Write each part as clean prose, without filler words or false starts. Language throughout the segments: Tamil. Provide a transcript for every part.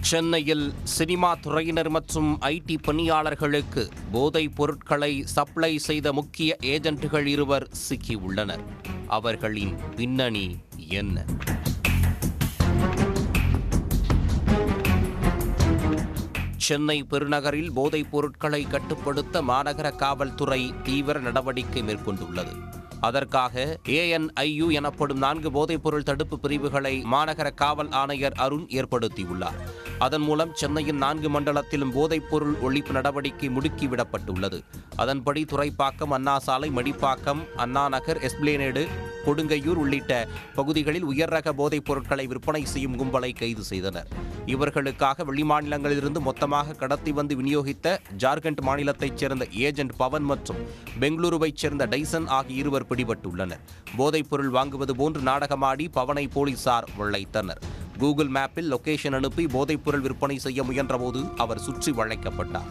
சென்னையில் சினிமா துறையினர் மற்றும் ஐடி பணியாளர்களுக்கு போதைப் பொருட்களை சப்ளை செய்த முக்கிய ஏஜென்ட்டுகள் இருவர் சிக்கியுள்ளனர். அவர்களின் பின்னணி என்ன? சென்னை பெருநகரில் போதைப் பொருட்களை கட்டுப்படுத்த மாநகர காவல்துறை தீவிர நடவடிக்கை மேற்கொண்டுள்ளது. அதற்காக ANIU எனப்படும் 4 போதைப்பொருள் தடுப்பு பிரிவுகளை மாநகர காவல் ஆணையர் அருண் ஏற்படுத்தியுள்ளார். அதன் மூலம் சென்னையின் 4 மண்டலத்திலும் போதைப்பொருள் ஒழிப்பு நடவடிக்கை முடுக்கிவிடப்பட்டுள்ளது. அதன்படி துறைப்பாக்கம், அண்ணா சாலை, மடிப்பாக்கம், அண்ணா நகர், எஸ்பிளேனேடு, கொடுங்கையூர் உள்ளிட்ட பகுதிகளில் உயர் ரக போதைப் பொருட்களை விற்பனை செய்யும் கும்பலை கைது செய்தனர். இவர்களுக்காக வெளிமாநிலங்களிலிருந்து மொத்தமாக கடத்தி வந்து விநியோகித்த ஜார்க்கண்ட் மாநிலத்தைச் சேர்ந்த ஏஜென்ட் பவன் மற்றும் பெங்களூருவைச் சேர்ந்த டைசன் ஆகிய இருவர் பிடிபட்டுள்ளனர். போதைப் பொருள் வாங்குவது போன்று நாடகமாடி பவனை போலீசார் வளைத்தனர். கூகுள் மேப்பில் லொகேஷன் அனுப்பி போதைப்பொருள் விற்பனை செய்ய முயன்றபோது அவர் சுற்றி வளைக்கப்பட்டார்.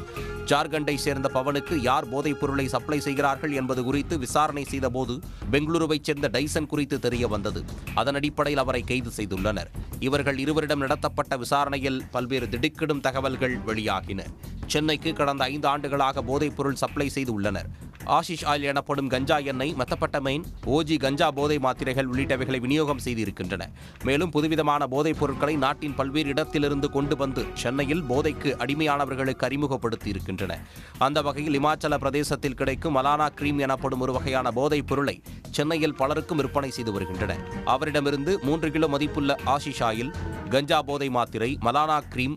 ஜார்க்கண்டை சேர்ந்த பவனுக்கு யார் போதைப் பொருளை சப்ளை செய்கிறார்கள் என்பது குறித்து விசாரணை செய்தபோது பெங்களூருவைச் சேர்ந்த டைசன் குறித்து தெரிய வந்தது. அதன் அடிப்படையில் அவரை கைது செய்துள்ளனர். இவர்கள் இருவரிடம் நடத்தப்பட்ட விசாரணையில் பல்வேறு திடுக்கிடும் தகவல்கள் வெளியாகின. சென்னைக்கு கடந்த 5 ஆண்டுகளாக போதைப் பொருள் சப்ளை செய்து உள்ளனர். ஆஷிஷ் ஆயில் எனப்படும் கஞ்சா எண்ணெய், மெத்தப்பட்டமைன், OG கஞ்சா போதை மாத்திரைகள் உள்ளிட்டவைகளை விநியோகம் செய்திருக்கின்றன. மேலும் புதுவிதமான போதைப் பொருட்களை நாட்டின் பல்வேறு இடத்திலிருந்து கொண்டு வந்து சென்னையில் போதைக்கு அடிமையானவர்களுக்கு அறிமுகப்படுத்தி இருக்கின்றன. அந்த வகையில் இமாச்சல பிரதேசத்தில் கிடைக்கும் மலானா கிரீம் எனப்படும் ஒரு வகையான போதைப் பொருளை சென்னையில் பலருக்கும் விற்பனை செய்து வருகின்றன. அவரிடமிருந்து 3 கிலோ மதிப்புள்ள ஆஷிஷ் ஆயில், கஞ்சா போதை மாத்திரை, மலானா கிரீம்,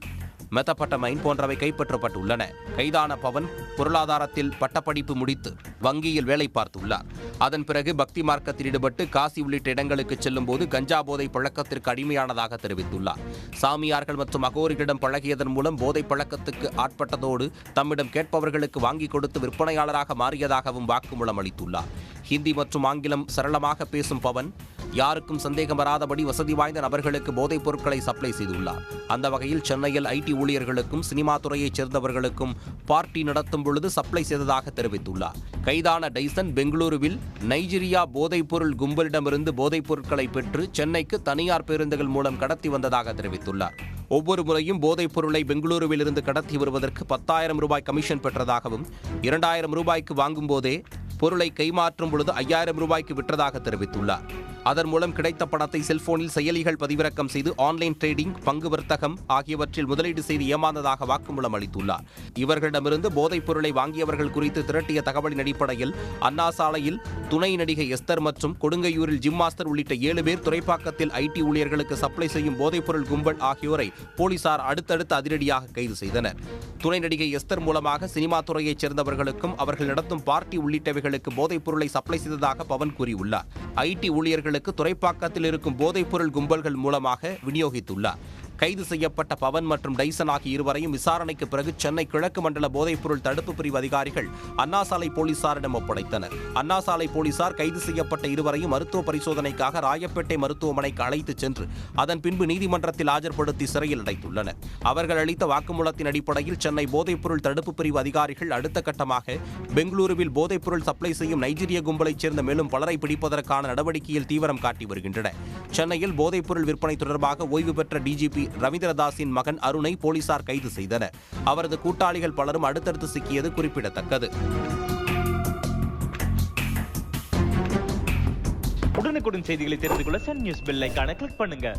மெத்தப்பட்டமைன் போன்றவை கைப்பற்றப்பட்டுள்ளன. கைதான பவன் பொருளாதாரத்தில் பட்டப்படிப்பு முடித்து வங்கியில் வேலை பார்த்துள்ளார். அதன் பிறகு பக்தி மார்க்கத்தில் ஈடுபட்டு காசி உள்ளிட்ட இடங்களுக்கு செல்லும் போது கஞ்சா போதை பழக்கத்திற்கு அடிமையானதாக தெரிவித்துள்ளார். சாமியார்கள் மற்றும் அகோரிகளிடம் பழகியதன் மூலம் போதை பழக்கத்துக்கு ஆட்பட்டதோடு தம்மிடம் கேட்பவர்களுக்கு வாங்கி கொடுத்து விற்பனையாளராக மாறியதாகவும் வாக்குமூலம் அளித்துள்ளார். ஹிந்தி மற்றும் ஆங்கிலம் சரளமாக பேசும் பவன் யாருக்கும் சந்தேகம் வராதபடி வசதி வாய்ந்த நபர்களுக்கு போதைப் பொருட்களை சப்ளை செய்துள்ளார். அந்த வகையில் சென்னையில் ஐடி ஊழியர்களுக்கும் சினிமா துறையைச் சேர்ந்தவர்களுக்கும் பார்ட்டி நடத்தும் பொழுது சப்ளை செய்ததாக தெரிவித்துள்ளார். கைதான டைசன் பெங்களூருவில் நைஜீரியா போதைப் பொருள் கும்பலிடமிருந்து போதைப் பொருட்களை பெற்று சென்னைக்கு தனியார் பேருந்துகள் மூலம் கடத்தி வந்ததாக தெரிவித்துள்ளார். ஒவ்வொரு முறையும் போதைப் பொருளை பெங்களூருவில் இருந்து கடத்தி வருவதற்கு 10,000 ரூபாய் கமிஷன் பெற்றதாகவும் 2,000 ரூபாய்க்கு வாங்கும் போதே பொருளை கைமாற்றும் பொழுது 5,000 ரூபாய்க்கு விற்றதாக தெரிவித்துள்ளார். அதன் மூலம் கிடைத்த பணத்தை செல்போனில் செயலிகள் பதிவிறக்கம் செய்து ஆன்லைன் ட்ரேடிங், பங்கு வர்த்தகம் ஆகியவற்றில் முதலீடு செய்து ஏமாந்ததாக வாக்குமூலம் அளித்துள்ளார். இவர்களிடமிருந்து போதைப் பொருளை வாங்கியவர்கள் குறித்து திரட்டிய தகவலின் அடிப்படையில் அண்ணா சாலையில் துணை நடிகை எஸ்தர் மற்றும் கொடுங்கையூரில் ஜிம் மாஸ்டர் உள்ளிட்ட 7 பேர், துறைப்பாக்கத்தில் ஐடி ஊழியர்களுக்கு சப்ளை செய்யும் போதைப் பொருள் கும்பல் ஆகியோரை போலீசார் அடுத்தடுத்து அதிரடியாக கைது செய்தனர். துணை நடிகை எஸ்தர் மூலமாக சினிமா துறையைச் சேர்ந்தவர்களுக்கும் அவர்கள் நடத்தும் பார்ட்டி உள்ளிட்டவைகளுக்கு போதைப் பொருளை சப்ளை செய்ததாக பவன் கூறியுள்ளார். ஐடி ஊழியர்களுக்கு துறைப்பாக்கத்தில் இருக்கும் போதைப் பொருள் கும்பல்கள் மூலமாக விநியோகித்துள்ளார். கைது செய்யப்பட்ட பவன் மற்றும் டைசன் ஆகிய இருவரையும் விசாரணைக்கு பிறகு சென்னை கிழக்கு மண்டல போதைப் பொருள் தடுப்பு பிரிவு அதிகாரிகள் அண்ணா சாலை போலீசாரிடம் ஒப்படைத்தனர். அண்ணா சாலை போலீசார் கைது செய்யப்பட்ட இருவரையும் மருத்துவ பரிசோதனைக்காக ராயப்பேட்டை மருத்துவமனைக்கு அழைத்துச் சென்று அதன் பின்பு நீதிமன்றத்தில் ஆஜர்படுத்தி சிறையில் அடைத்துள்ளனர். அவர்கள் அளித்த வாக்குமூலத்தின் அடிப்படையில் சென்னை போதைப் பொருள் தடுப்பு பிரிவு அதிகாரிகள் அடுத்த கட்டமாக பெங்களூருவில் போதைப் பொருள் சப்ளை செய்யும் நைஜீரிய கும்பலைச் சேர்ந்த மேலும் பலரை பிடிப்பதற்கான நடவடிக்கையில் தீவிரம் காட்டி வருகின்றனர். சென்னையில் போதைப் பொருள் விற்பனை தொடர்பாக ஓய்வு பெற்ற டிஜிபி ரவீந்திரதாஸின் மகன் அருணை போலீசார் கைது செய்தனர். அவரது கூட்டாளிகள் பலரும் அடுத்தடுத்து சிக்கியது குறிப்பிடத்தக்கது. உடனுக்குடன் செய்திகளை தெரிந்து கொள்ள சன் நியூஸ் பெல் ஐகானை கிளிக் பண்ணுங்க.